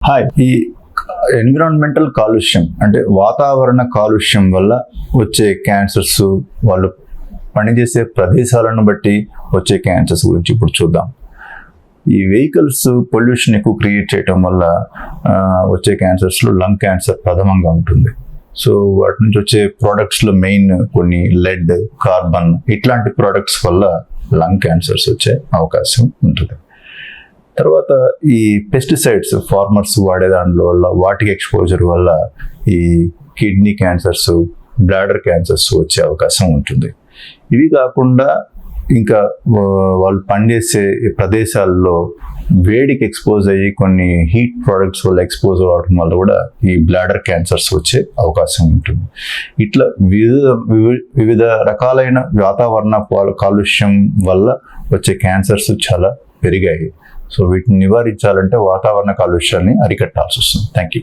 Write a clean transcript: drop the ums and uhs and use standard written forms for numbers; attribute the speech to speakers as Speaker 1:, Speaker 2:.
Speaker 1: Hi. ఈ environmental కాలుష్యం అంటే వాతావరణ కాలుష్యం వల్ల వచ్చే క్యాన్సర్స్, వాళ్ళు పనిచేసే ప్రదేశాలను బట్టి వచ్చే క్యాన్సర్స్ గురించి ఇప్పుడు చూద్దాం. ఈ వెహికల్స్ పొల్యూషన్ ఎక్కువ క్రియేట్ చేయటం వల్ల వచ్చే క్యాన్సర్స్లో లంగ్ క్యాన్సర్ ప్రథమంగా ఉంటుంది. సో వాటి నుంచి వచ్చే ప్రోడక్ట్స్లో మెయిన్ కొన్ని లెడ్, కార్బన్ ఇట్లాంటి ప్రోడక్ట్స్ వల్ల లంగ్ క్యాన్సర్స్ వచ్చే అవకాశం ఉంటుంది. తర్వాత ఈ పెస్టిసైడ్స్ ఫార్మర్స్ వాడే దాంట్లో వల్ల, వాటికి ఎక్స్పోజర్ వల్ల ఈ కిడ్నీ క్యాన్సర్స్, బ్లాడర్ క్యాన్సర్స్ వచ్చే అవకాశం ఉంటుంది. ఇవి కాకుండా ఇంకా వాళ్ళు పనిచేసే ప్రదేశాల్లో వేడికి ఎక్స్పోజ్ అయ్యి కొన్ని హీట్ ప్రోడక్ట్స్ వల్ల ఎక్స్పోజ్ అవ్వడం వల్ల కూడా ఈ బ్లాడర్ క్యాన్సర్స్ వచ్చే అవకాశం ఉంటుంది. ఇట్లా వివిధ రకాలైన వాతావరణ కాలుష్యం వల్ల వచ్చే క్యాన్సర్స్ చాలా పెరిగాయి. సో వీటిని నివారించాలంటే వాతావరణ కాలుష్యాన్ని అరికట్టాల్సి వస్తుంది. Thank you.